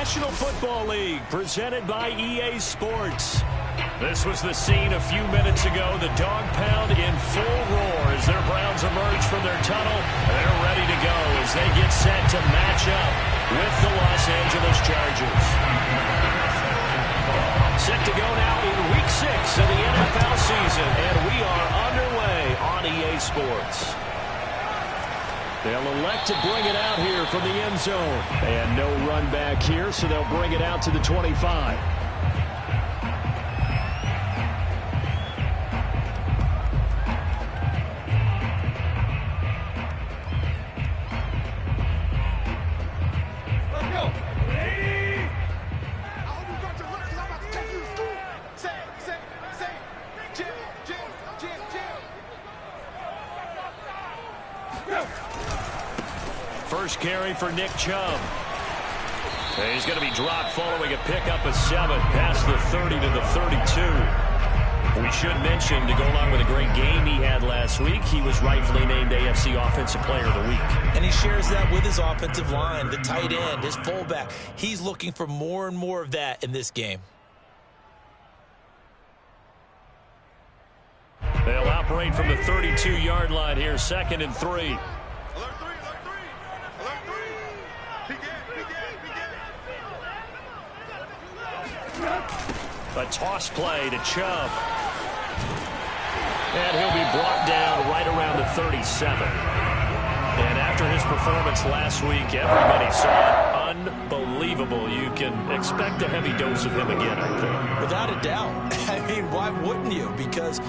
National Football League, presented by EA Sports. This was the scene a few minutes ago. The dog pound in full roar as their Browns emerge from their tunnel. They're ready to go as they get set to match up with the Los Angeles Chargers. Set to go now in Week 6 of the NFL season, and we are underway on EA Sports. They'll elect to bring it out here from the end zone. And no run back here, so they'll bring it out to the 25. First carry for Nick Chubb. And he's going to be dropped following a pickup of 7 past the 30 to the 32. We should mention, to go along with a great game he had last week, he was rightfully named AFC Offensive Player of the Week. And he shares that with his offensive line, the tight end, his fullback. He's looking for more and more of that in this game. They'll operate from the 32-yard line here, 2nd and 3. A toss play to Chubb. And he'll be brought down right around the 37. And after his performance last week, everybody saw it. Unbelievable. You can expect a heavy dose of him again, I think. Without a doubt. I mean, why wouldn't you? Because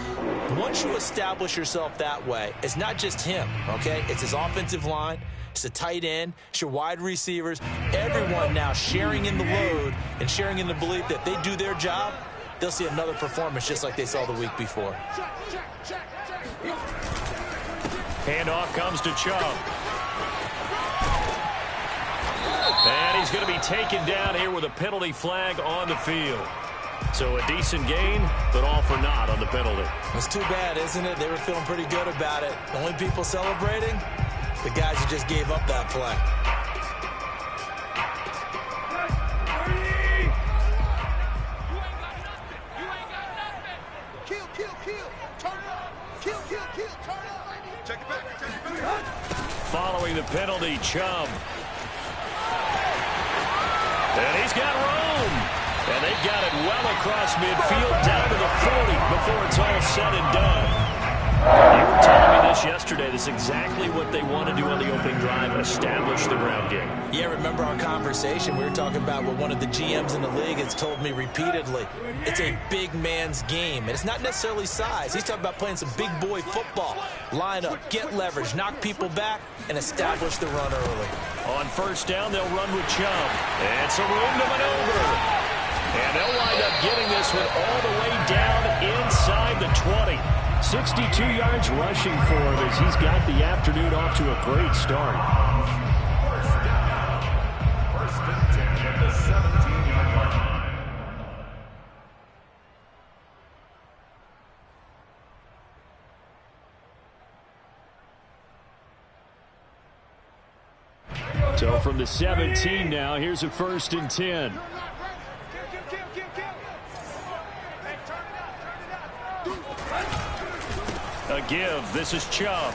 once you establish yourself that way, it's not just him, okay? It's his offensive line. It's the tight end, it's your wide receivers, everyone now sharing in the load and sharing in the belief that they do their job, they'll see another performance just like they saw the week before. Handoff comes to Chubb. And he's going to be taken down here with a penalty flag on the field. So a decent gain, but all for naught on the penalty. It's too bad, isn't it? They were feeling pretty good about it. The only people celebrating, the guys who just gave up that play. Following the penalty, Chubb. And he's got room. And they've got it well across midfield down to the 40 before it's all said and done. You were telling me this yesterday. This is exactly what they want to do on the opening drive, establish the ground game. Yeah, remember our conversation? We were talking about what one of the GMs in the league has told me repeatedly. It's a big man's game, and it's not necessarily size. He's talking about playing some big boy football. Line up, get leverage, knock people back, and establish the run early. On first down, they'll run with Chubb. And some room to maneuver. And they'll wind up getting this one all the way down inside the 20. 62 yards rushing for him as he's got the afternoon off to a great start. First and 10 at the 17-yard line. So from the 17 now, here's a 1st and 10. A give. This is Chubb.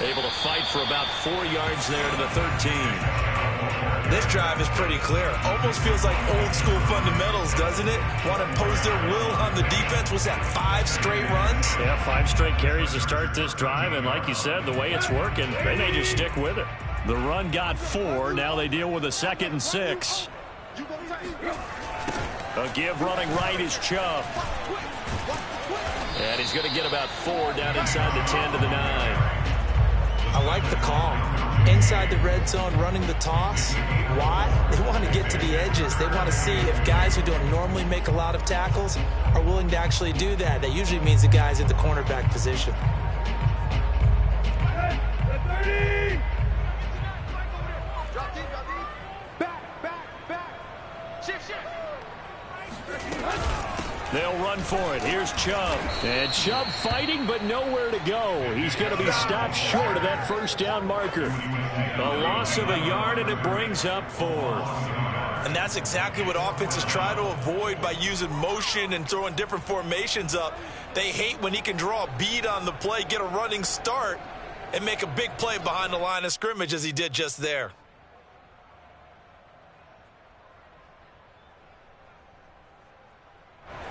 Able to fight for about 4 yards there to the 13. This drive is pretty clear. Almost feels like old school fundamentals, doesn't it? Want to impose their will on the defense. Was that 5 straight runs? Yeah, 5 straight carries to start this drive. And like you said, the way it's working, they may just stick with it. The run got 4. Now they deal with a 2nd and 6. A give running right is Chubb. And he's going to get about 4 down inside the 10 to the 9. I like the call. Inside the red zone, running the toss. Why? They want to get to the edges. They want to see if guys who don't normally make a lot of tackles are willing to actually do that. That usually means the guys at the cornerback position. They'll run for it. Here's Chubb. And Chubb fighting, but nowhere to go. He's going to be stopped short of that first down marker. A loss of a yard, and it brings up 4th. And that's exactly what offenses try to avoid by using motion and throwing different formations up. They hate when he can draw a bead on the play, get a running start, and make a big play behind the line of scrimmage as he did just there.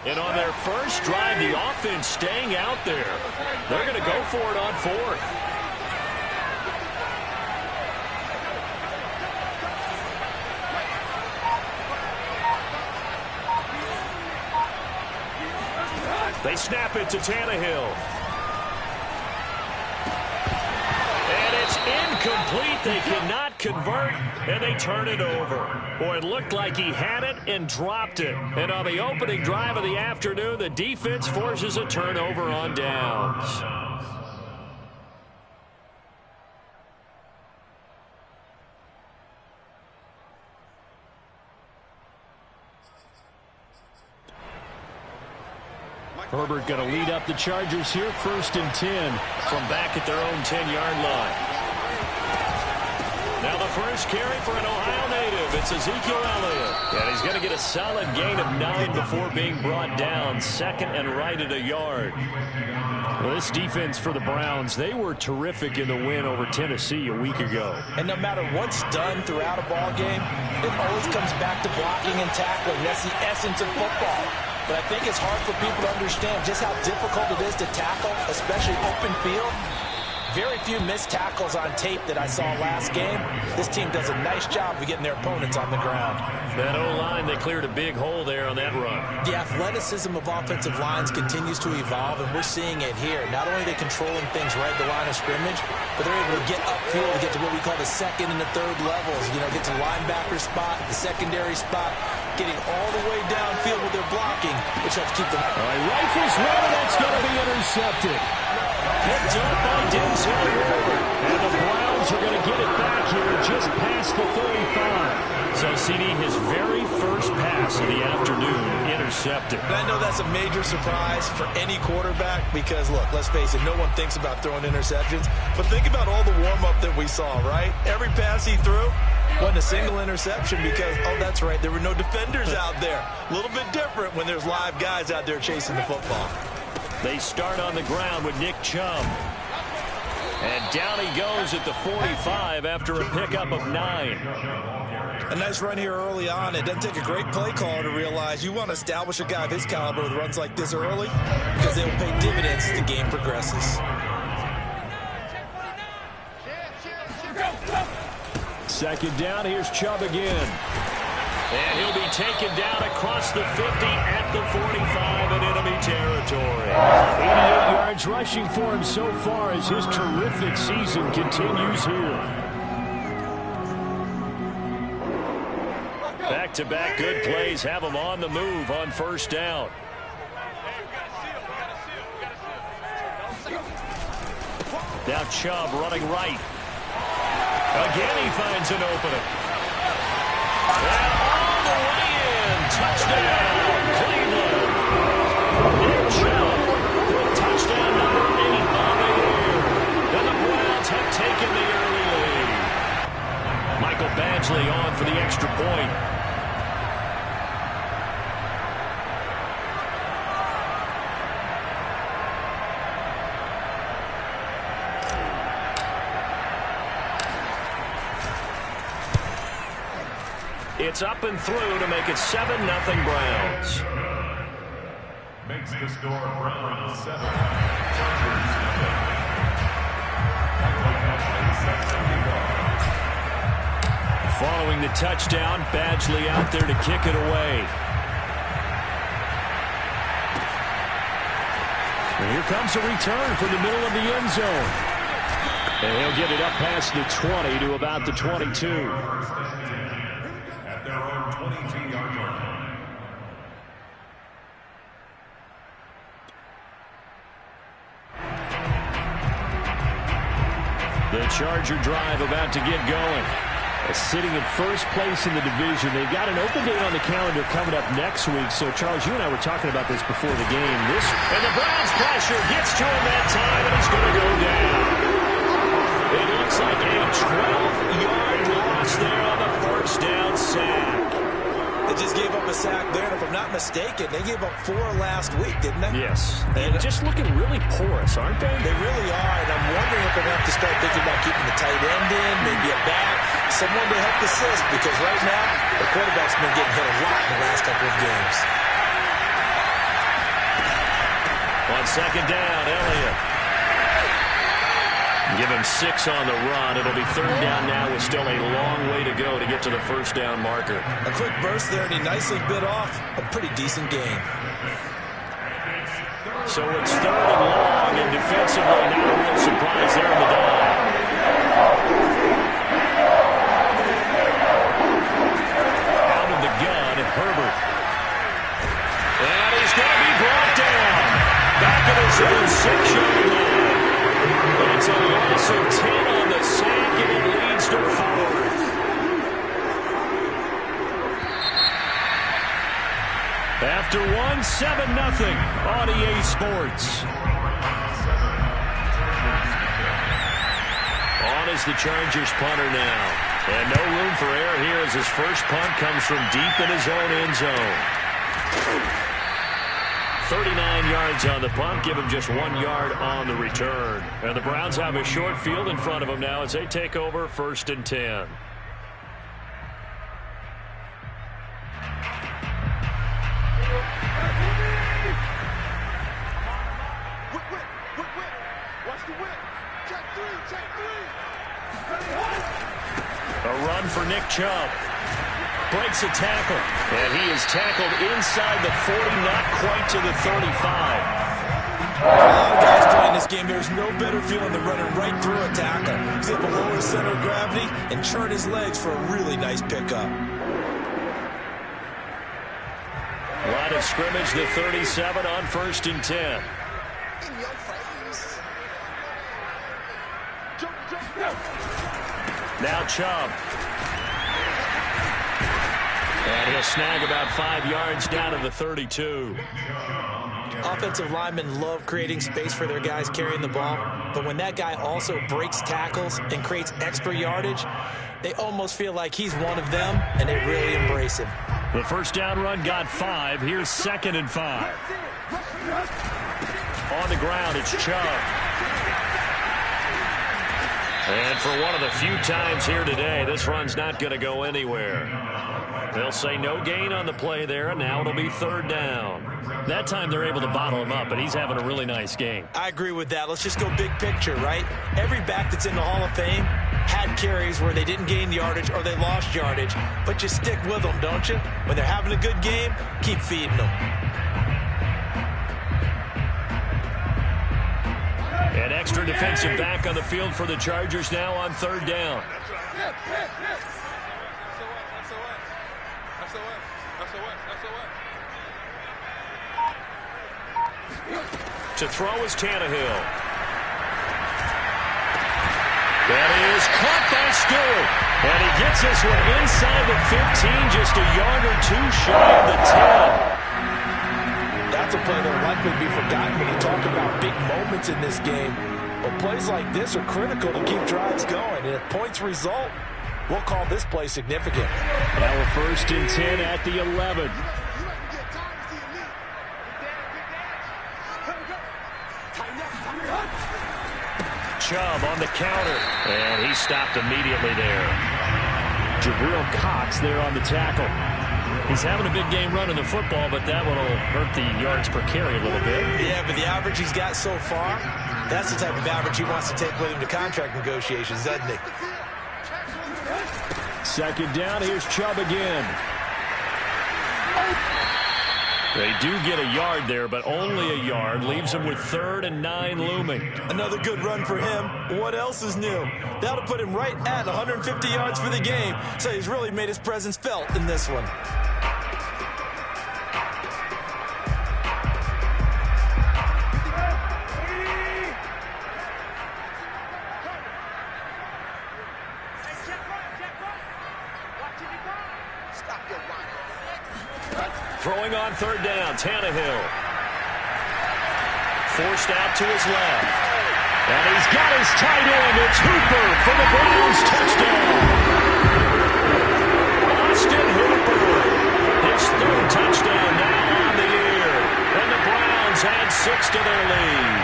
And on their first drive, the offense staying out there. They're going to go for it on fourth. They snap it to Tannehill. And it's incomplete. They cannot convert, and they turn it over. Boy, it looked like he had it and dropped it. And on the opening drive of the afternoon, the defense forces a turnover on downs. Herbert going to lead up the Chargers here, 1st and 10 from back at their own 10-yard line. Now the first carry for an Ohio native. It's Ezekiel Elliott. And he's going to get a solid gain of 9 before being brought down. 2nd and right at a yard. Well, this defense for the Browns, they were terrific in the win over Tennessee a week ago. And no matter what's done throughout a ball game, it always comes back to blocking and tackling. That's the essence of football. But I think it's hard for people to understand just how difficult it is to tackle, especially open field. Very few missed tackles on tape that I saw last game. This team does a nice job of getting their opponents on the ground. That O-line, they cleared a big hole there on that run. The athleticism of offensive lines continues to evolve, and we're seeing it here. Not only are they controlling things right at the line of scrimmage, but they're able to get upfield to get to what we call the 2nd and the 3rd levels. You know, get to the linebacker spot, the secondary spot, getting all the way downfield with their blocking, which helps keep them. All right, rifles running, that's going to be intercepted. Picked up by Denzel Ward. And the Browns are going to get it back here just past the 35. So, CD, his very first pass of the afternoon intercepted. And I know that's a major surprise for any quarterback because, look, let's face it, no one thinks about throwing interceptions. But think about all the warm-up that we saw, right? Every pass he threw wasn't a single interception because, oh, that's right, there were no defenders out there. A little bit different when there's live guys out there chasing the football. They start on the ground with Nick Chubb. And down he goes at the 45 after a pickup of 9. A nice run here early on. It doesn't take a great play caller to realize you want to establish a guy of his caliber with runs like this early because they will pay dividends as the game progresses. Second down, here's Chubb again. And he'll be taken down across the 50 at the 45 in enemy territory. 88 yards rushing for him so far as his terrific season continues here. Back-to-back good plays have him on the move on first down. Now Chubb running right. Again he finds an opening. And all the way in. Touchdown, Cleveland. Nick Chubb with touchdown number 8 on the year. And the Browns have taken the early lead. Michael Badgley on for the extra point. It's up and through to make it 7-0 Browns. Makes the score Browns 7. Following the touchdown, Badgley out there to kick it away. And here comes a return from the middle of the end zone. And he'll get it up past the 20 to about the 22. The Charger drive about to get going. Sitting in first place in the division. They've got an open date on the calendar coming up next week. So, Charles, you and I were talking about this before the game. And the Browns pressure gets to him that time, and he's going to go down. It looks like a 12-yard loss there on the first down sack. They just gave up a sack there, and if I'm not mistaken, they gave up 4 last week, didn't they? Yes. And just looking really porous, aren't they? They really are, and I'm wondering if they're going to have to start thinking about keeping the tight end in, maybe a back, someone to help assist, because right now, the quarterback's been getting hit a lot in the last couple of games. On second down, Elliott. Give him 6 on the run. It'll be third down now with still a long way to go to get to the first down marker. A quick burst there, and he nicely bit off a pretty decent gain. So it's third and long, and defensively, not a real surprise there in the dive. Out of the gun, Herbert. And he's going to be brought down. Back at his own 6-yard line. But it's a loss of 10 on the sack, and it leads to 4th. After 7-0 on EA Sports. On is the Chargers punter now. And no room for error here as his first punt comes from deep in his own end zone. 39 yards on the punt, give him just 1 yard on the return. And the Browns have a short field in front of them now as they take over 1st and 10. A run for Nick Chubb. Breaks a tackle. And he is tackled inside the 40, not quite to the 35. A lot of guys playing this game. There's no better feeling than running right through a tackle. He's able to lower his center of gravity and churn his legs for a really nice pickup. Line of scrimmage, the 37 on 1st and 10. Now Chubb. And he'll snag about 5 yards down to the 32. Offensive linemen love creating space for their guys carrying the ball, but when that guy also breaks tackles and creates extra yardage, they almost feel like he's one of them, and they really embrace him. The first down run got 5. Here's 2nd and 5. On the ground, it's Chubb. And for one of the few times here today, this run's not going to go anywhere. They'll say no gain on the play there, and now it'll be 3rd down. That time they're able to bottle him up, and he's having a really nice game. I agree with that. Let's just go big picture, right? Every back that's in the Hall of Fame had carries where they didn't gain yardage or they lost yardage, but you stick with them, don't you? When they're having a good game, keep feeding them. An extra defensive back on the field for the Chargers now on 3rd down. To throw is Tannehill. That is caught by Stewart. And he gets this one inside the 15, just a yard or 2 shy of the 10. That's a play that will likely be forgotten when you talk about big moments in this game. But plays like this are critical to keep drives going. And if points result, we'll call this play significant. Now a 1st and 10 at the 11. Chubb on the counter. And he stopped immediately there. Jabril Cox there on the tackle. He's having a big game running the football, but that one will hurt the yards per carry a little bit. Yeah, but the average he's got so far, that's the type of average he wants to take with him to contract negotiations, doesn't he? 2nd down, here's Chubb again. They do get a yard there, but only a yard. Leaves them with 3rd and 9 looming. Another good run for him. What else is new? That'll put him right at 150 yards for the game, so he's really made his presence felt in this one. Throwing on 3rd down, Tannehill. Forced out to his left. And he's got his tight end. It's Hooper for the Browns touchdown. Austin Hooper. 6 to their lead.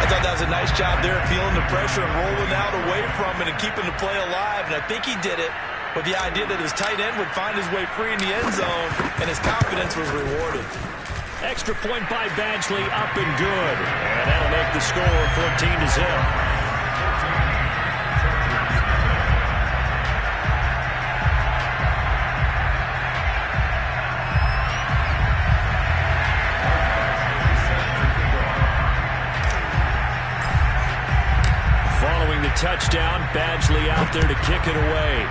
I thought that was a nice job there, feeling the pressure and rolling out away from it and keeping the play alive. And I think he did it with the idea that his tight end would find his way free in the end zone, and his confidence was rewarded. Extra point by Badgley, up and good. And that'll make the score 14-0. Following the touchdown, Badgley out there to kick it away.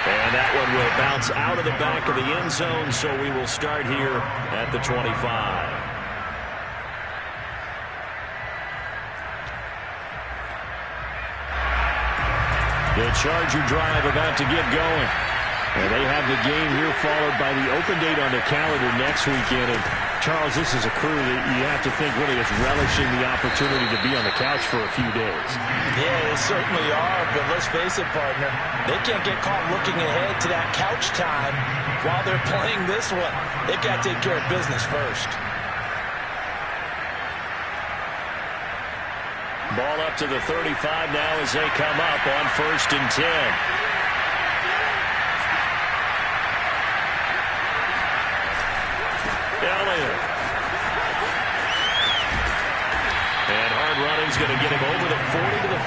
And that one will bounce out of the back of the end zone, so we will start here at the 25. The Charger drive about to get going. And they have the game here followed by the open date on their calendar next weekend. And Charles, this is a crew that you have to think really is relishing the opportunity to be on the couch for a few days. Yeah, they certainly are, but let's face it, partner. They can't get caught looking ahead to that couch time while they're playing this one. They got to take care of business first. Ball up to the 35 now as they come up on 1st and 10. Elliott. And hard running's going to get him over the 40 to the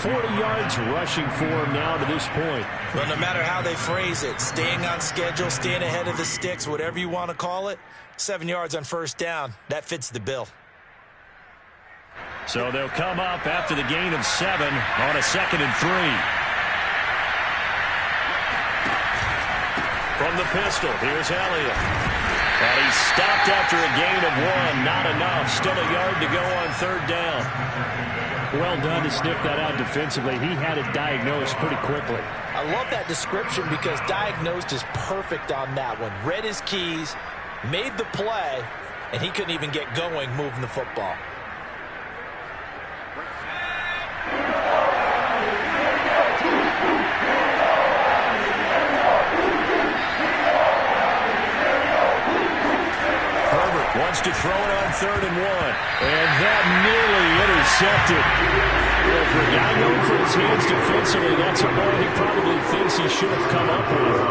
42. 40 yards rushing for him now to this point. Well, no matter how they phrase it, staying on schedule, staying ahead of the sticks, whatever you want to call it, 7 yards on 1st down, that fits the bill. So they'll come up after the gain of 7 on a 2nd and 3. From the pistol, here's Elliott. And he's stopped after a gain of 1. Not enough. Still a yard to go on 3rd down. Well done to sniff that out defensively. He had it diagnosed pretty quickly. I love that description because diagnosed is perfect on that one. Read his keys, made the play, and he couldn't even get going moving the football. Wants to throw it on 3rd and 1. And that nearly intercepted. Well, for a guy known for his hands defensively, that's a ball he probably thinks he should have come up with.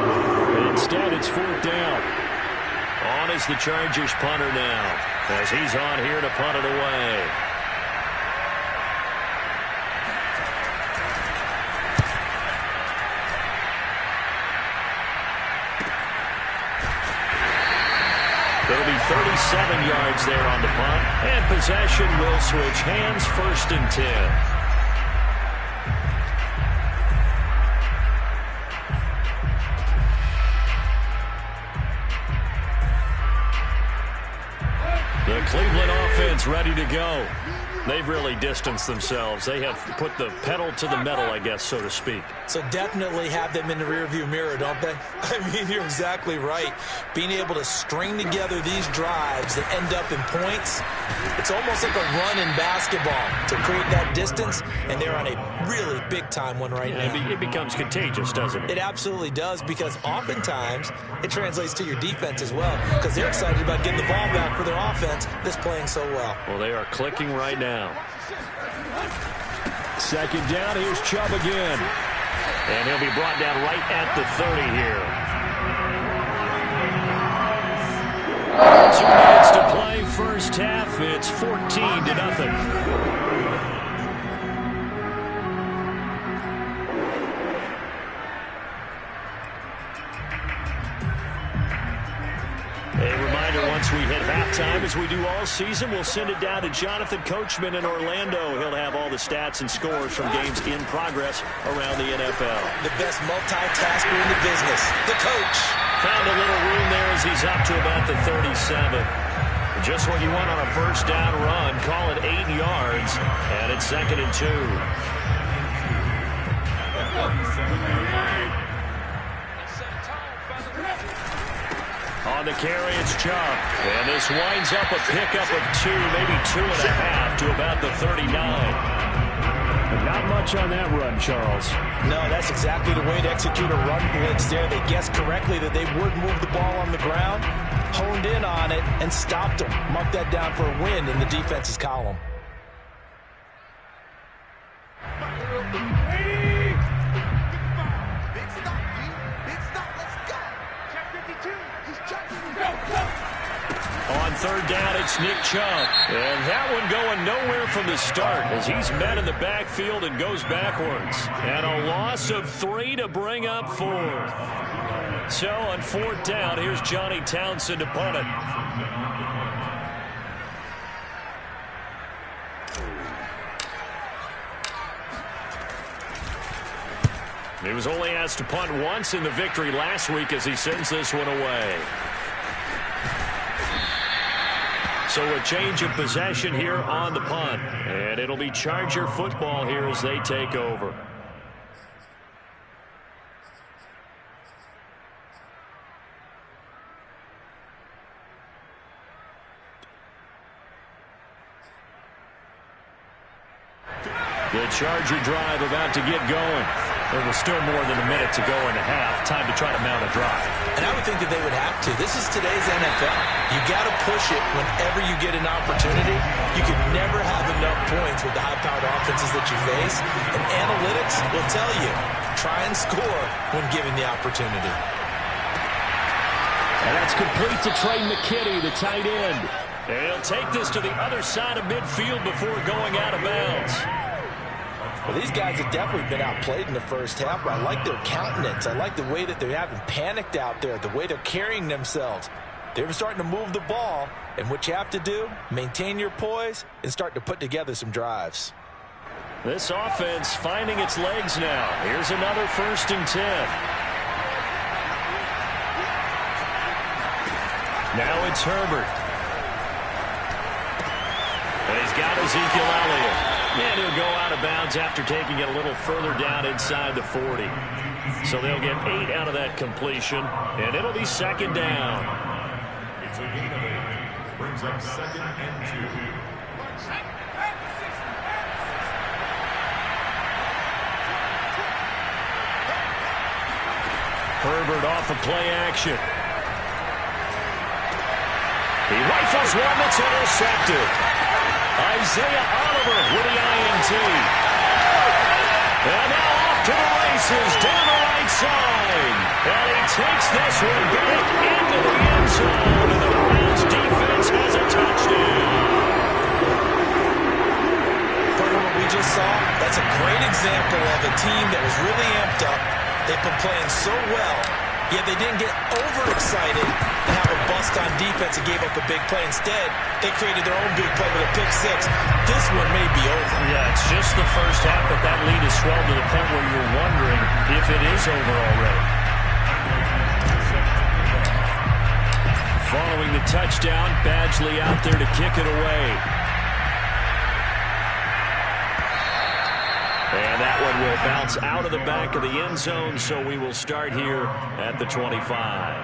But instead, it's 4th down. On is the Chargers punter now, as he's on here to punt it away. There'll be 37 yards there on the punt, and possession will switch hands, 1st and 10. The Cleveland offense ready to go. They've really distanced themselves. They have put the pedal to the metal, I guess, so to speak. So definitely have them in the rearview mirror, don't they? I mean, you're exactly right. Being able to string together these drives that end up in points, it's almost like a run in basketball to create that distance, and they're on a really big-time one right now. It becomes contagious, doesn't it? It absolutely does, because oftentimes it translates to your defense as well, because they're excited about getting the ball back for their offense that's playing so well. Well, they are clicking right now. 2nd down, here's Chubb again. And he'll be brought down right at the 30 here. 2 minutes to play, 1st half. It's 14-0. A reminder, once we hit halftime, as we do all season, we'll send it down to Jonathan Coachman in Orlando. He'll have all the stats and scores from games in progress around the NFL. The best multitasker in the business, the coach. Found a little room there as he's up to about the 37. Just what you want on a 1st down run. Call it 8 yards, and it's 2nd and 2. On the carry, it's Chubb. And this winds up a pickup of 2, maybe 2.5 to about the 39. A Not much on that run, Charles. No, that's exactly the way to execute a run blitz there. They guessed correctly that they would move the ball on the ground, honed in on it, and stopped them. Mark that down for a win in the defense's column. On third down, it's Nick Chubb. And that one going nowhere from the start as he's met in the backfield and goes backwards. And a loss of 3 to bring up 4th. So on fourth down, here's Johnny Townsend to punt it. He was only asked to punt once in the victory last week as he sends this one away. So a change of possession here on the punt. And it'll be Charger football here as they take over. The Charger drive about to get going. There was still more than a minute to go in the half. Time to try to mount a drive. And I would think that they would have to. This is today's NFL. You got to push it whenever you get an opportunity. You could never have enough points with the high-powered offenses that you face. And analytics will tell you, try and score when given the opportunity. And that's complete to Trey McKinney, the tight end. And he'll take this to the other side of midfield before going out of bounds. Well, these guys have definitely been outplayed in the first half, but I like their countenance. I like the way that they haven't panicked out there, the way they're carrying themselves. They're starting to move the ball, and what you have to do, maintain your poise and start to put together some drives. This offense finding its legs now. Here's another 1st and 10. Now it's Herbert. And he's got Ezekiel Elliott. And he'll go out of bounds after taking it a little further down inside the 40. So they'll get 8 out of that completion, and it'll be 2nd down. It's a gain of 8. Brings up 2nd and 2. Herbert off of play action. He rifles one that's intercepted. Isaiah Oliver with the INT. And now off to the races down the right side. And he takes this one back into the end zone. And the Browns defense has a touchdown. Part of what we just saw, that's a great example of a team that was really amped up. They've been playing so well, yet they didn't get overexcited and have a bust on defense and gave up a big play. Instead, they created their own big play with a pick 6. This one may be over. Yeah, it's just the first half, but that lead has swelled to the point where you're wondering if it is over already. Following the touchdown, Badgley out there to kick it away. And that one will bounce out of the back of the end zone, so we will start here at the 25.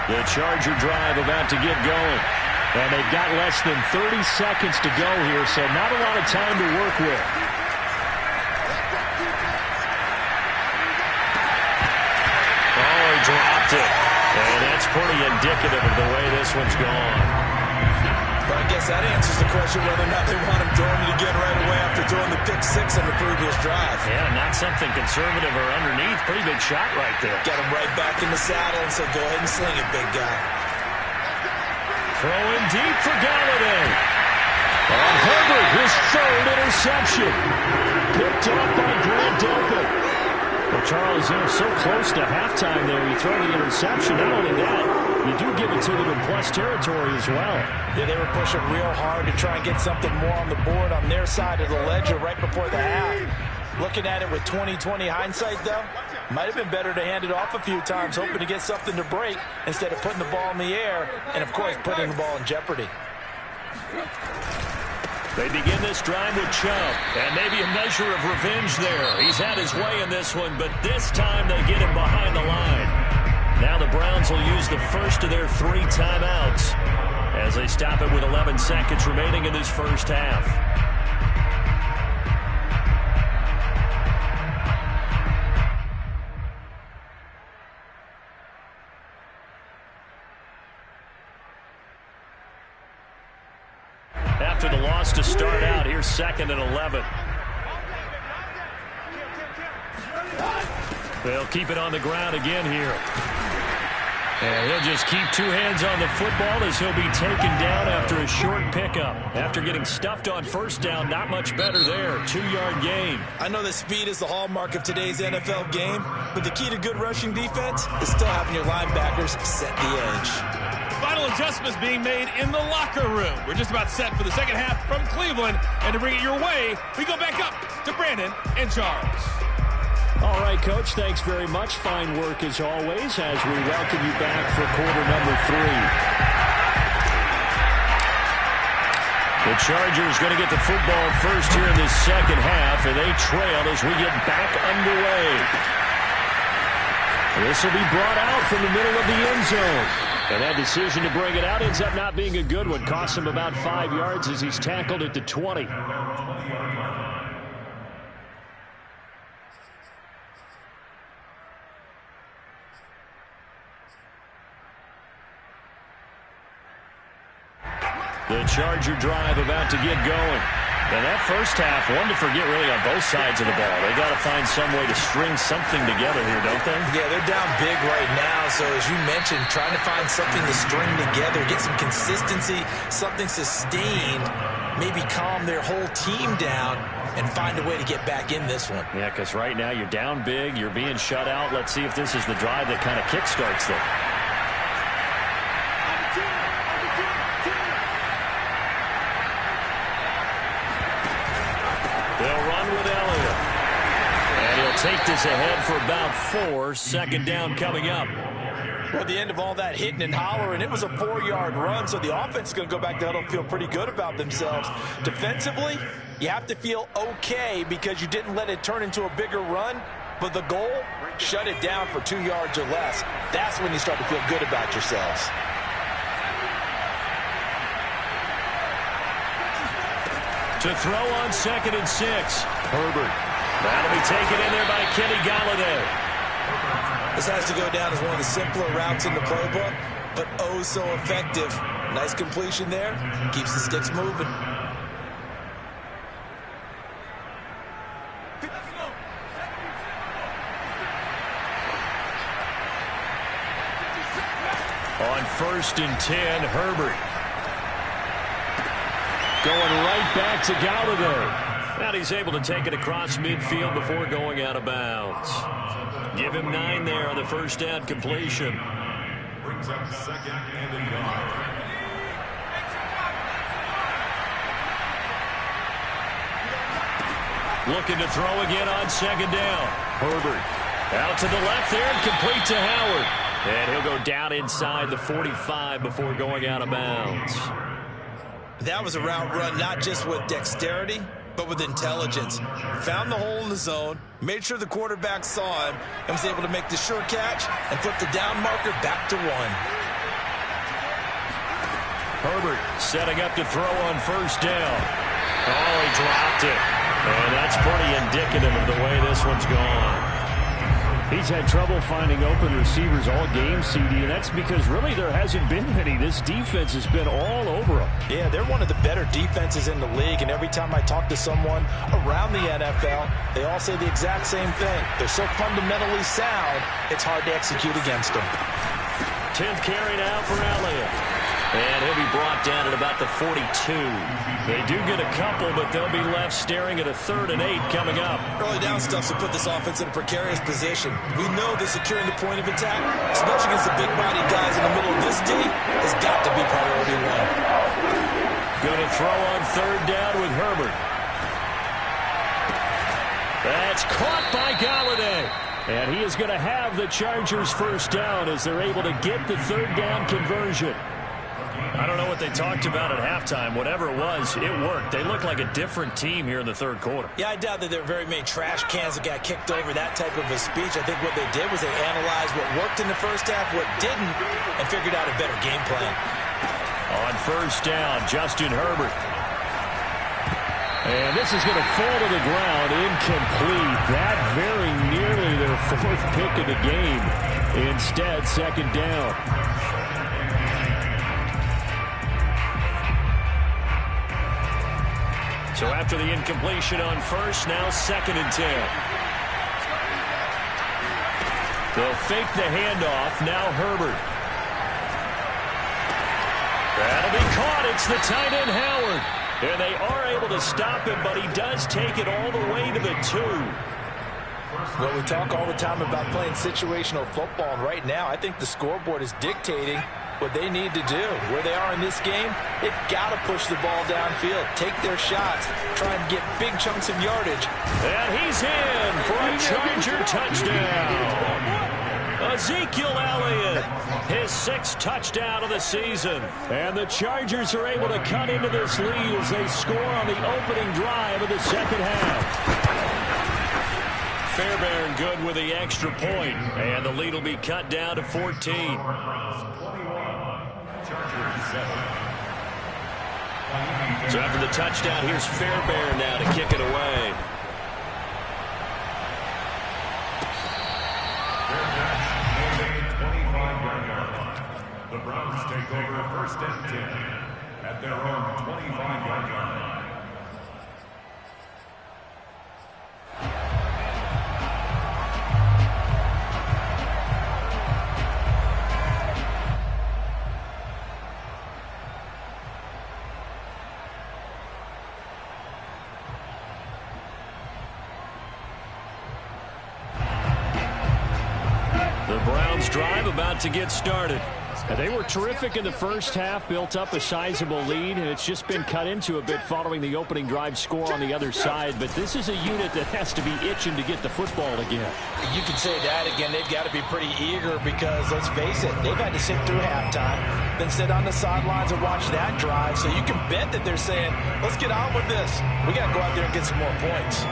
The Charger drive about to get going. And they've got less than 30 seconds to go here, so not a lot of time to work with. Dropped it. And that's pretty indicative of the way this one's gone. But I guess that answers the question whether or not they want him throwing it again right away after throwing the pick 6 on the previous drive. Yeah, not something conservative or underneath. Pretty big shot right there. Get him right back in the saddle and say, go ahead and sling it, big guy. Throwing deep for Galladay. On Herbert, his 3rd interception. Picked up by Grant Delpit. Well, Charles, they're so close to halftime there. You throw the interception. Not only that, you do give it to them in plus territory as well. Yeah, they were pushing real hard to try and get something more on the board on their side of the ledger right before the half. Looking at it with 20/20 hindsight, though, might have been better to hand it off a few times, hoping to get something to break instead of putting the ball in the air and, of course, putting the ball in jeopardy. They begin this drive with Chubb, and maybe a measure of revenge there. He's had his way in this one, but this time they get him behind the line. Now the Browns will use the first of their 3 timeouts as they stop it with 11 seconds remaining in this first half. After the loss to start out, here's 2nd and 11. They'll keep it on the ground again here. And he'll just keep 2 hands on the football as he'll be taken down after a short pickup. After getting stuffed on first down, not much better there. 2-yard gain. I know that speed is the hallmark of today's NFL game, but the key to good rushing defense is still having your linebackers set the edge. Final adjustments being made in the locker room. We're just about set for the second half from Cleveland. And to bring it your way, we go back up to Brandon and Charles. All right, Coach, thanks very much. Fine work as always as we welcome you back for quarter number 3. The Chargers going to get the football first here in this second half, and they trail as we get back underway. This will be brought out from the middle of the end zone. And that decision to bring it out ends up not being a good one. Costs him about 5 yards as he's tackled at the 20. The Charger drive about to get going. And that first half, one to forget really on both sides of the ball. They got to find some way to string something together here, don't they? Yeah, they're down big right now. So as you mentioned, trying to find something to string together, get some consistency, something sustained, maybe calm their whole team down and find a way to get back in this one. Yeah, because right now you're down big, you're being shut out. Let's see if this is the drive that kind of kickstarts them. They'll run with Elliott. And he'll take this ahead for about 4. 2nd down coming up. Well, at the end of all that hitting and hollering, it was a 4-yard run, so the offense is going to go back to huddle and feel pretty good about themselves. Defensively, you have to feel okay because you didn't let it turn into a bigger run, but the goal, shut it down for 2 yards or less. That's when you start to feel good about yourselves. To throw on 2nd and 6. Herbert. That'll be taken in there by Kenny Golladay. This has to go down as one of the simpler routes in the playbook, but oh so effective. Nice completion there. Keeps the sticks moving. On 1st and 10, Herbert. Going right back to Golladay. And he's able to take it across midfield before going out of bounds. Give him 9 there on the first down completion. Brings up 2nd and a yard. Looking to throw again on 2nd down. Herbert out to the left there and complete to Howard. And he'll go down inside the 45 before going out of bounds. That was a route run not just with dexterity, but with intelligence. Found the hole in the zone, made sure the quarterback saw him, and was able to make the sure catch and flip the down marker back to 1. Herbert setting up to throw on 1st down. Oh, he dropped it. And that's pretty indicative of the way this one's gone. He's had trouble finding open receivers all game, CD, and that's because really there hasn't been many. This defense has been all over him. Yeah, they're one of the better defenses in the league, and every time I talk to someone around the NFL, they all say the exact same thing. They're so fundamentally sound, it's hard to execute against them. 10th carry now for Elliott. And he'll be brought down at about the 42. They do get a couple, but they'll be left staring at a 3rd and 8 coming up. Early down stuff to put this offense in a precarious position. We know that securing the point of attack, especially against the big-bodied guys in the middle of this D, has got to be priority 1. Going to throw on 3rd down with Herbert. That's caught by Golladay. And he is going to have the Chargers' first down as they're able to get the 3rd down conversion. I don't know what they talked about at halftime. Whatever it was, it worked. They looked like a different team here in the third quarter. Yeah, I doubt that there were very many trash cans that got kicked over, that type of a speech. I think what they did was they analyzed what worked in the first half, what didn't, and figured out a better game plan. On first down, Justin Herbert. And this is going to fall to the ground, incomplete. That very nearly their fourth pick of the game. Instead, second down. So after the incompletion on first, now 2nd and 10. They'll fake the handoff. Now Herbert. That'll be caught. It's the tight end, Howard. And they are able to stop him, but he does take it all the way to the 2. Well, we talk all the time about playing situational football, and right now I think the scoreboard is dictating what they need to do. Where they are in this game, they've got to push the ball downfield, take their shots, try and get big chunks of yardage. And he's in for a Charger touchdown. Ezekiel Elliott, his 6th touchdown of the season. And the Chargers are able to cut into this lead as they score on the opening drive of the second half. Fairbairn good with the extra point, and the lead will be cut down to 14. So after the touchdown, here's Fairbairn now to kick it away. The Browns take over 1st and 10 at their own 25-yard line. The Browns drive about to get started. They were terrific in the first half, built up a sizable lead, and it's just been cut into a bit following the opening drive score on the other side. But this is a unit that has to be itching to get the football again. You can say that again. They've got to be pretty eager because, let's face it, they've had to sit through halftime, then sit on the sidelines and watch that drive. So you can bet that they're saying, let's get on with this. We got to go out there and get some more points.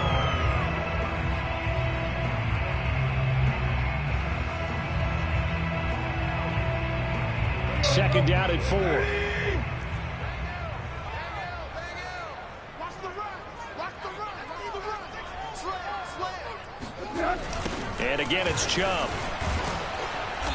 Second down at 4. And again, it's Chubb.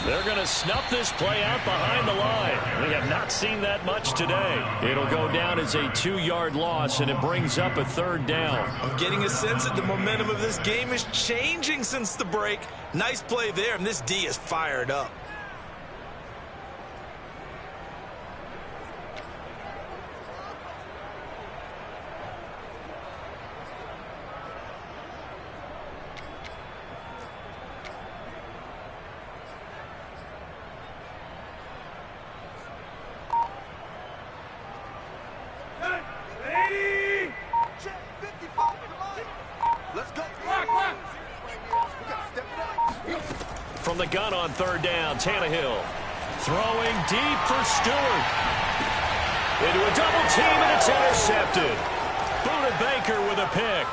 They're going to snuff this play out behind the line. We have not seen that much today. It'll go down as a 2-yard loss, and it brings up a 3rd down. I'm getting a sense that the momentum of this game is changing since the break. Nice play there, and this D is fired up. From the gun on 3rd down, Tannehill throwing deep for Stewart. Into a double team, and it's intercepted. Buda Baker with a pick.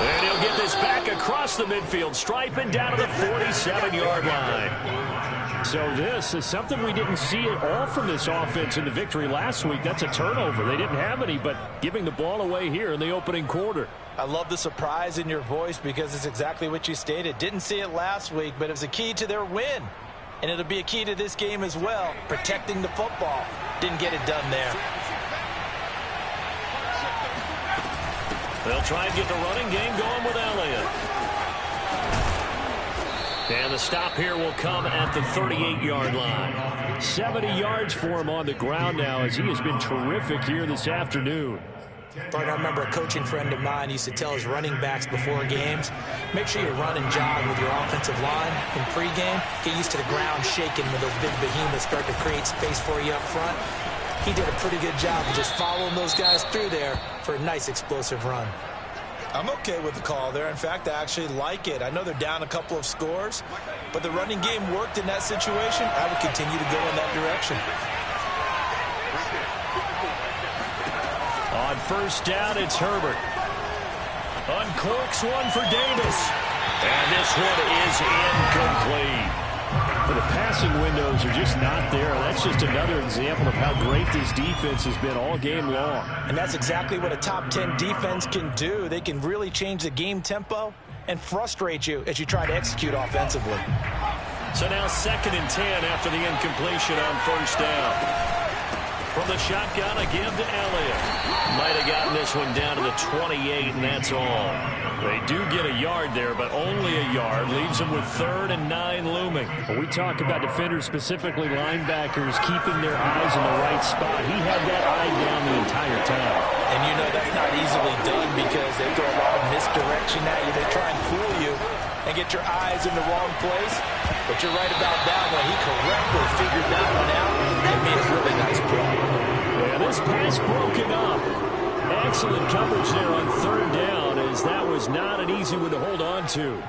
And he'll get this back across the midfield stripe and down to the 47-yard line. So this is something we didn't see at all from this offense in the victory last week. That's a turnover. They didn't have any, but giving the ball away here in the opening quarter. I love the surprise in your voice because it's exactly what you stated. Didn't see it last week, but it was a key to their win. And it'll be a key to this game as well, protecting the football. Didn't get it done there. They'll try and get the running game going with Elliott. And the stop here will come at the 38-yard line. 70 yards for him on the ground now as he has been terrific here this afternoon. I remember a coaching friend of mine used to tell his running backs before games, make sure you run and jog with your offensive line in pregame. Get used to the ground shaking when those big behemoths start to create space for you up front. He did a pretty good job of just following those guys through there for a nice explosive run. I'm okay with the call there. In fact, I actually like it. I know they're down a couple of scores, but the running game worked in that situation. I would continue to go in that direction. On first down, it's Herbert. Uncorks one for Davis. And this one is incomplete. The passing windows are just not there. That's just another example of how great this defense has been all game long. And that's exactly what a top 10 defense can do. They can really change the game tempo and frustrate you as you try to execute offensively. So now 2nd and 10 after the incompletion on first down. From the shotgun, a give to Elliott. Might have gotten this one down to the 28, and that's all. They do get a yard there, but only a yard. Leaves them with 3rd and 9 looming. When we talk about defenders, specifically linebackers, keeping their eyes in the right spot, he had that eye down the entire time. And you know that's not easily done because they throw a lot of misdirection at you. They try and fool you and get your eyes in the wrong place. But you're right about that one. He correctly figured that one out and made a really nice play. Yeah, this pass broken up. Excellent coverage there on 3rd down, as that was not an easy one to hold on to.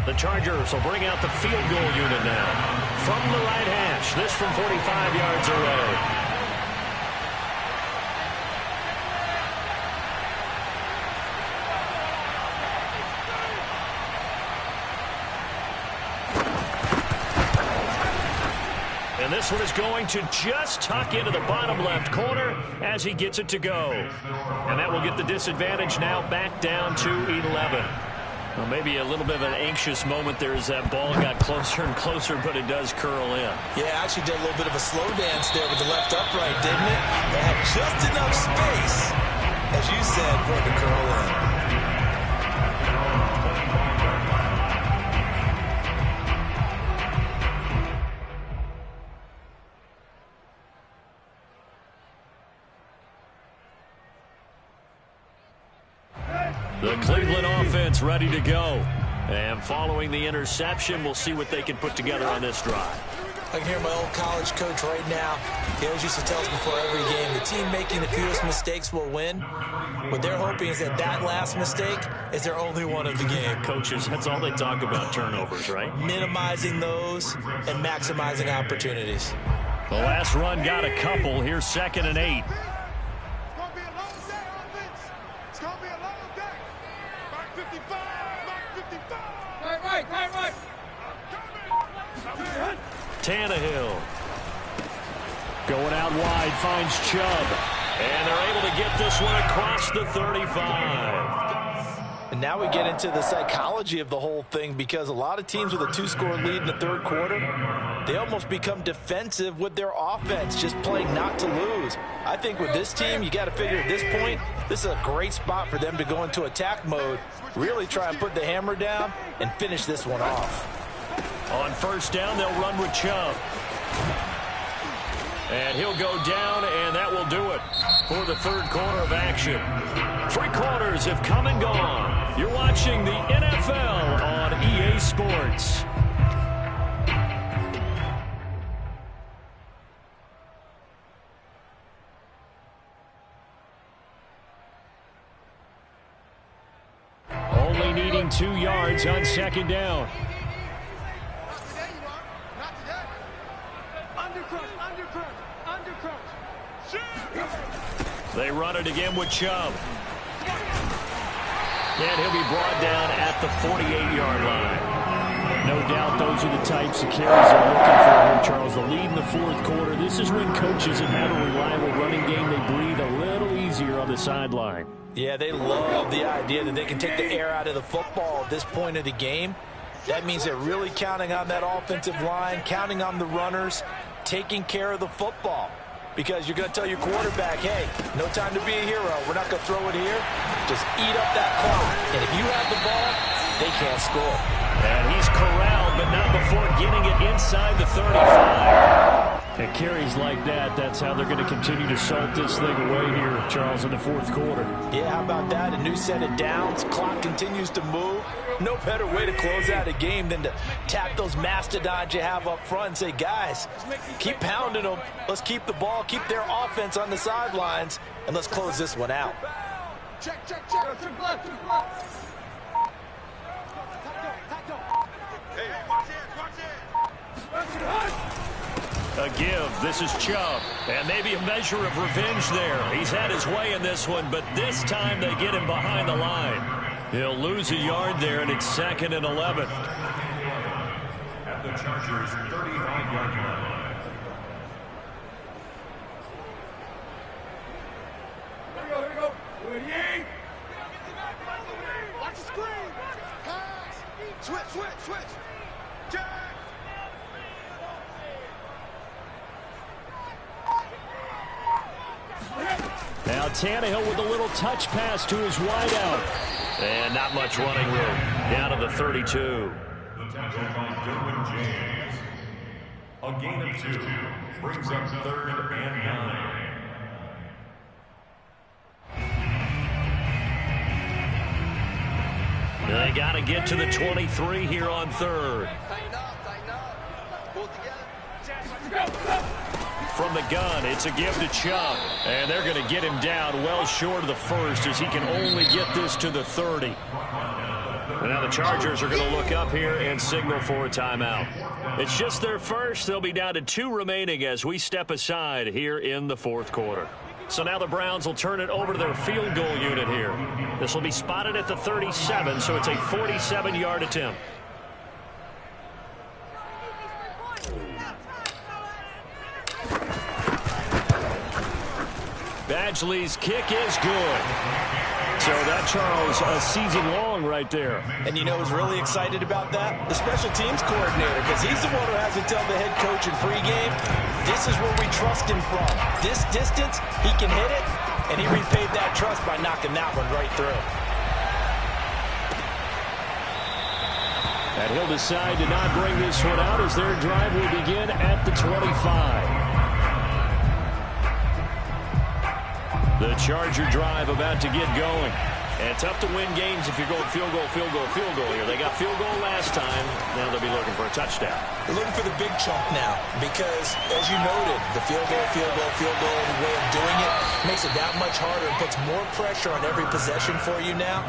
The Chargers will bring out the field goal unit now. From the right hash, this from 45 yards away. And this one is going to just tuck into the bottom left corner as he gets it to go. And that will get the disadvantage now back down to 11. Well, maybe a little bit of an anxious moment there as that ball got closer and closer, but it does curl in. Yeah, actually did a little bit of a slow dance there with the left upright, didn't it? They had just enough space, as you said, for it to curl in. The Cleveland offense ready to go. And following the interception, we'll see what they can put together on this drive. I can hear my old college coach right now. He always used to tell us before every game, the team making the fewest mistakes will win. What they're hoping is that that last mistake is their only one of the game. Coaches, that's all they talk about, turnovers, right? Minimizing those and maximizing opportunities. The last run got a couple. Here's 2nd and 8. Tannehill going out wide, finds Chubb, and they're able to get this one across the 35. And now we get into the psychology of the whole thing, because a lot of teams with a 2-score lead in the 3rd quarter, they almost become defensive with their offense, just playing not to lose. I think with this team, you got to figure at this point, this is a great spot for them to go into attack mode, really try and put the hammer down and finish this one off. On first down, they'll run with Chubb. And he'll go down, and that will do it for the 3rd quarter of action. 3 quarters have come and gone. You're watching the NFL on EA Sports. Only needing 2 yards on 2nd down. They run it again with Chubb. And he'll be brought down at the 48-yard line. No doubt those are the types of carries they're looking for here, Charles. The lead in the 4th quarter. This is when coaches that have a reliable running game, they breathe a little easier on the sideline. Yeah, they love the idea that they can take the air out of the football at this point of the game. That means they're really counting on that offensive line, counting on the runners, taking care of the football. Because you're going to tell your quarterback, hey, no time to be a hero. We're not going to throw it here. Just eat up that clock. And if you have the ball, they can't score. And he's corralled, but not before getting it inside the 35. And carries like that, that's how they're going to continue to salt this thing away here, Charles, in the fourth quarter. Yeah, how about that? A new set of downs. Clock continues to move. No better way to close out a game than to tap those mastodons you have up front and say, guys, keep pounding them. Let's keep the ball, keep their offense on the sidelines, and let's close this one out. Check. A give. This is Chubb. And maybe a measure of revenge there. He's had his way in this one, but this time they get him behind the line. He'll lose a yard there, and it's 2nd and 11. At the Chargers' 35-yard line. Here we go. Watch the screen. Pass. Switch. Jack. Now Tannehill with a little touch pass to his wideout. And not much running room. Down to the 32. The tackle by Derwin James. A gain of 2 brings up 3rd and 9. They got to get to the 23 here on 3rd. Tighten up. Pull together. From the gun, it's a give to Chubb. And they're going to get him down well short of the first as he can only get this to the 30. And now the Chargers are going to look up here and signal for a timeout. It's just their first. They'll be down to 2 remaining as we step aside here in the fourth quarter. So now the Browns will turn it over to their field goal unit here. This will be spotted at the 37, so it's a 47-yard attempt. Badgley's kick is good. So that, Charles, a season long right there. And you know who's really excited about that? The special teams coordinator, because he's the one who has to tell the head coach in pregame, this is where we trust him from. This distance, he can hit it, and he repaid that trust by knocking that one right through. And he'll decide to not bring this one out as their drive will begin at the 25. The Charger drive about to get going. And tough to win games if you're going field goal here. They got field goal last time. Now they'll be looking for a touchdown. They're looking for the big chunk now because, as you noted, the field goal, the way of doing it makes it that much harder and puts more pressure on every possession for you now.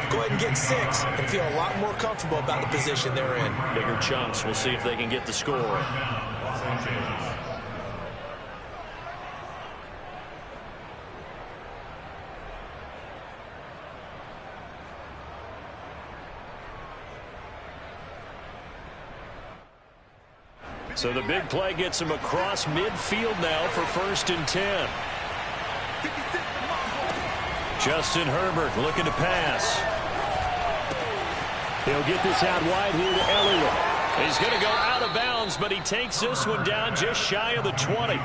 Go ahead and get 6 and feel a lot more comfortable about the position they're in. Bigger chunks. We'll see if they can get the score. Los Angeles. So the big play gets him across midfield now for 1st and 10. Justin Herbert looking to pass. He'll get this out wide here to Elliott. He's going to go out of bounds, but he takes this one down just shy of the 20.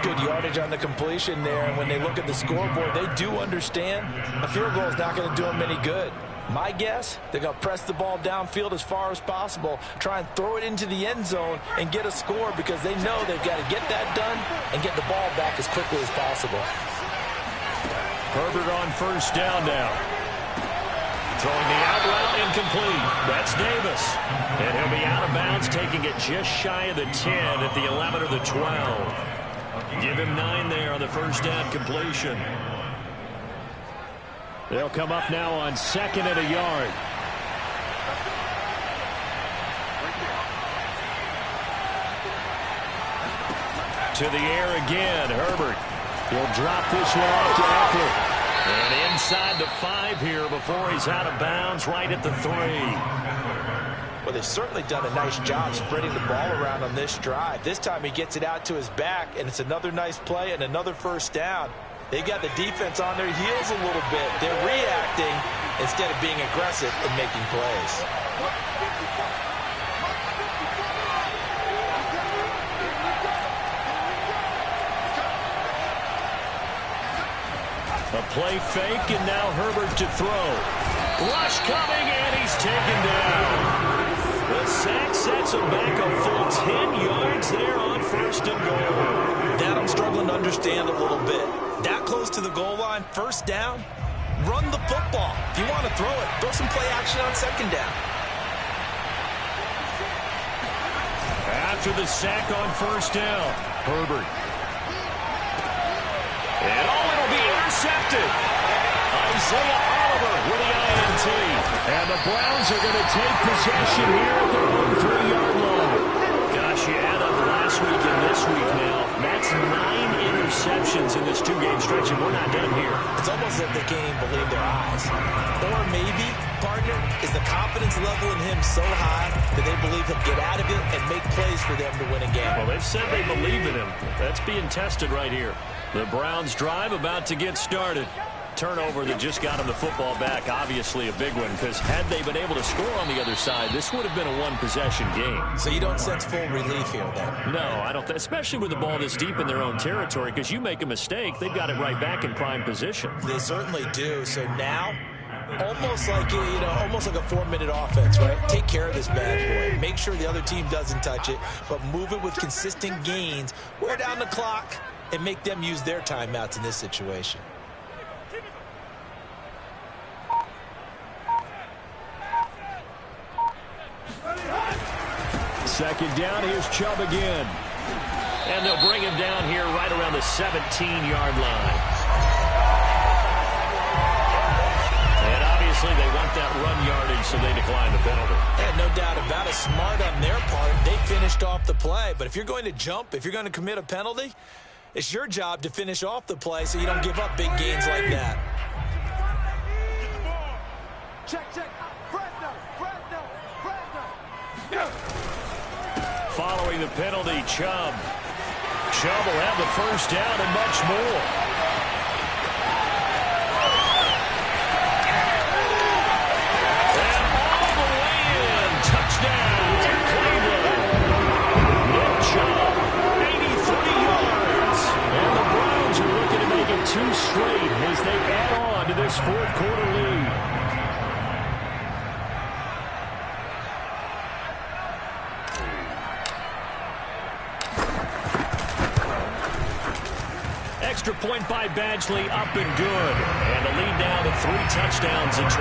Good yardage on the completion there, and when they look at the scoreboard, they do understand a field goal is not going to do them any good. My guess, they're going to press the ball downfield as far as possible, try and throw it into the end zone and get a score because they know they've got to get that done and get the ball back as quickly as possible. Herbert on 1st down now. Throwing the out route incomplete. That's Davis. And he'll be out of bounds, taking it just shy of the 10 at the 11 or the 12. Give him 9 there on the 1st down completion. They'll come up now on 2nd and a yard. To the air again, Herbert. He'll drop this one off to Eckler. And inside the 5 here before he's out of bounds, right at the 3. Well, they've certainly done a nice job spreading the ball around on this drive. This time he gets it out to his back, and it's another nice play and another 1st down. They got the defense on their heels a little bit. They're reacting instead of being aggressive and making plays. A play fake, and now Herbert to throw. Rush coming, and he's taken down. The sack sets him back a full 10 yards there on 1st and goal. That I'm struggling to understand a little bit. That close to the goal line, 1st down, run the football. If you want to throw it, throw some play action on 2nd down. After the sack on 1st down, Herbert. And it'll be intercepted. Isaiah Oliver with the INT. And the Browns are going to take possession here at their own 3-yard line. Gosh, you add up last week and this week now. That's 9 interceptions in this 2-game stretch, and we're not done here. It's almost like they can't even believe their eyes. Or maybe, partner, is the confidence level in him so high that they believe he'll get out of it and make plays for them to win a game. Well, they've said they believe in him. That's being tested right here. The Browns drive about to get started. Turnover that just got him the football back, obviously a big one, because had they been able to score on the other side, this would have been a one-possession game. So you don't sense full relief here, then? No, I don't, especially with the ball this deep in their own territory, because you make a mistake, they've got it right back in prime position. They certainly do. So now, almost like almost like a 4-minute offense, right? Take care of this bad boy. Make sure the other team doesn't touch it, but move it with consistent gains. Wear down the clock and make them use their timeouts in this situation. 2nd down, here's Chubb again. And they'll bring him down here right around the 17-yard line. And obviously they want that run yardage, so they decline the penalty. Yeah, no doubt about it. Smart on their part. They finished off the play. But if you're going to jump, if you're going to commit a penalty, it's your job to finish off the play so you don't give up big gains like that. Check. Fresno. Following the penalty, Chubb. Chubb will have the 1st down and much more. And all the way in. Touchdown, Cleveland. Nick Chubb, 83 yards. And the Browns are looking to make it 2 straight as they add on to this 4th quarter lead. Extra point by Badgley, up and good. And the lead now to 3 touchdowns in 21.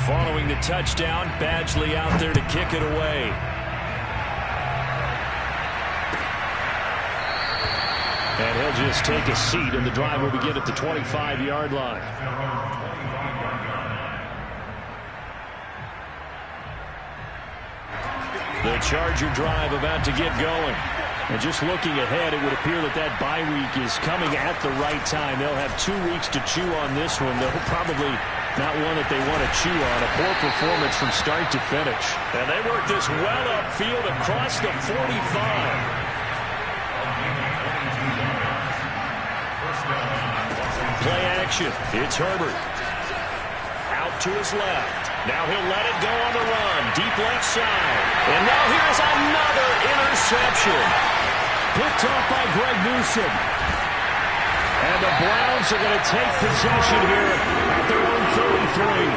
Following the touchdown, Badgley out there to kick it away. And he'll just take a seat, and the drive will begin at the 25-yard line. The Charger drive about to get going. And just looking ahead, it would appear that bye week is coming at the right time. They'll have 2 weeks to chew on this one. They'll probably not one that they want to chew on. A poor performance from start to finish. And they work this well upfield across the 45. Play action. It's Herbert. Out to his left. Now he'll let it go on the run. Deep left side. And now here's another interception. Picked off by Greg Newsome. And the Browns are going to take possession here at their own 33.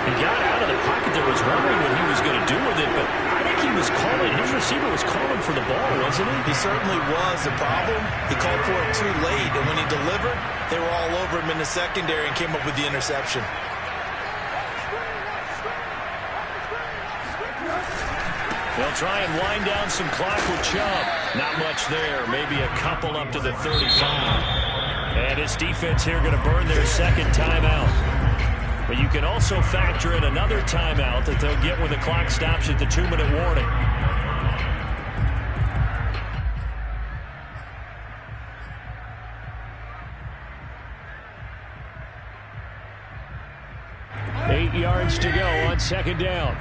He got out of the pocket there, was wondering what he was going to do with it, but I think he was calling, his receiver was calling for the ball, wasn't he? He certainly was. The problem, he called for it too late, and when he delivered, they were all over him in the secondary and came up with the interception. They'll try and wind down some clock with Chubb. Not much there. Maybe a couple up to the 35. And his defense here going to burn their 2nd timeout. But you can also factor in another timeout that they'll get when the clock stops at the 2-minute warning. Eight yards to go on 2nd down.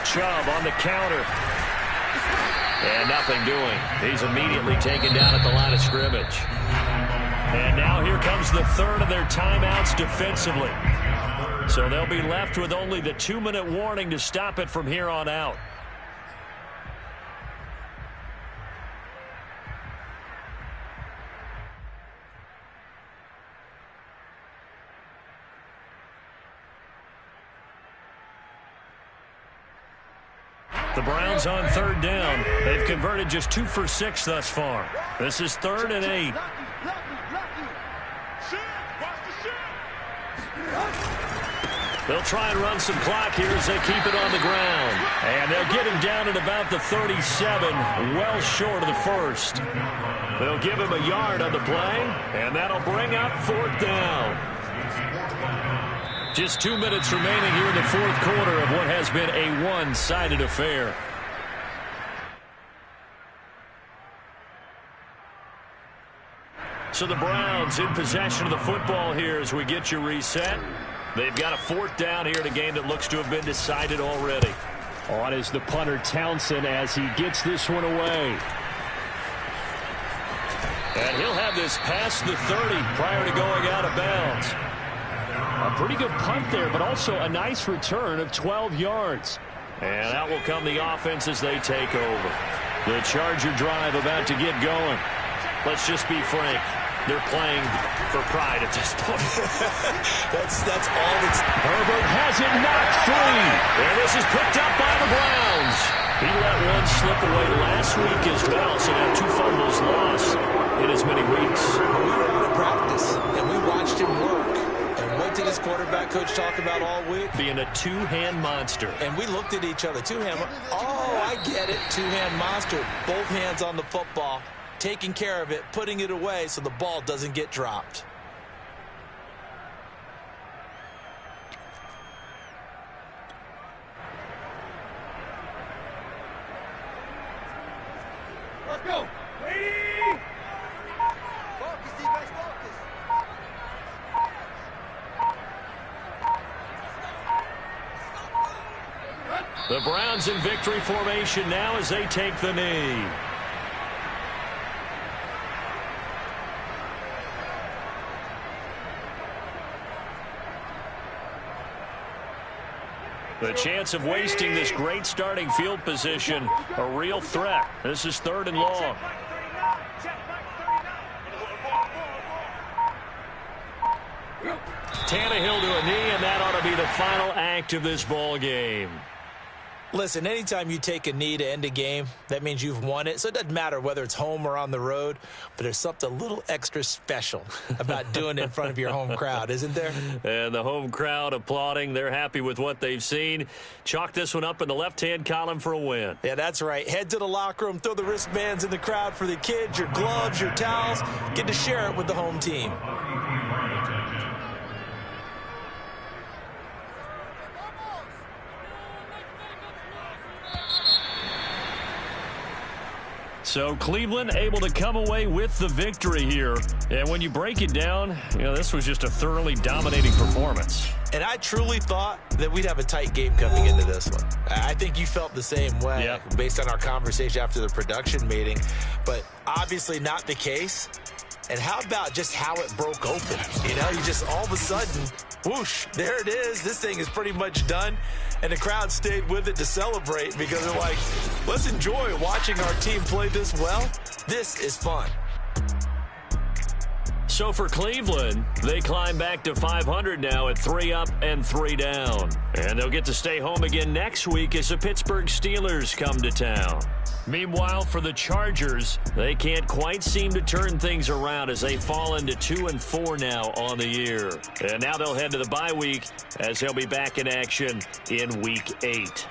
Chubb on the counter. And nothing doing. He's immediately taken down at the line of scrimmage. And now here comes the 3rd of their timeouts defensively. So they'll be left with only the 2-minute warning to stop it from here on out. The Browns on 3rd down. They've converted just 2 for 6 thus far. This is 3rd and 8. They'll try and run some clock here as they keep it on the ground. And they'll get him down at about the 37, well short of the first. They'll give him a yard on the play, and that'll bring up 4th down. Just 2 minutes remaining here in the 4th quarter of what has been a one-sided affair. So the Browns in possession of the football here as we get you reset. They've got a 4th down here in a game that looks to have been decided already. On is the punter Townsend as he gets this one away. And he'll have this past the 30 prior to going out of bounds. A pretty good punt there, but also a nice return of 12 yards. And out will come the offense as they take over. The Charger drive about to get going. Let's just be frank. They're playing for pride at this point. That's all that's... Herbert has it knocked free. And this is picked up by the Browns. He let one slip away last week as well, so now 2 fumbles lost in as many weeks. We were out of practice, and we watched him work. And what did his quarterback coach talk about all week? Being a two-hand monster. And we looked at each other. Two-hand... Oh, I get it. Two-hand monster. Both hands on the football. Taking care of it, putting it away so the ball doesn't get dropped. Let's go. Ready? Focus, defense, focus. The Browns in victory formation now as they take the knee. The chance of wasting this great starting field position, a real threat. This is 3rd and long. Tannehill to a knee, and that ought to be the final act of this ball game. Listen, anytime you take a knee to end a game, that means you've won it. So it doesn't matter whether it's home or on the road, but there's something a little extra special about doing it in front of your home crowd, isn't there? And the home crowd applauding. They're happy with what they've seen. Chalk this one up in the left-hand column for a win. Yeah, that's right. Head to the locker room, throw the wristbands in the crowd for the kids, your gloves, your towels. Get to share it with the home team. So Cleveland able to come away with the victory here. And when you break it down, this was just a thoroughly dominating performance. And I truly thought that we'd have a tight game coming into this one. I think you felt the same way based on our conversation after the production meeting. But obviously not the case. And how about just how it broke open? You just all of a sudden, whoosh, there it is. This thing is pretty much done. And the crowd stayed with it to celebrate because they're like, let's enjoy watching our team play this well. This is fun. So for Cleveland, they climb back to 500 now at 3 up and 3 down. And they'll get to stay home again next week as the Pittsburgh Steelers come to town. Meanwhile, for the Chargers, they can't quite seem to turn things around as they fall into 2-4 now on the year. And now they'll head to the bye week as they'll be back in action in Week 8.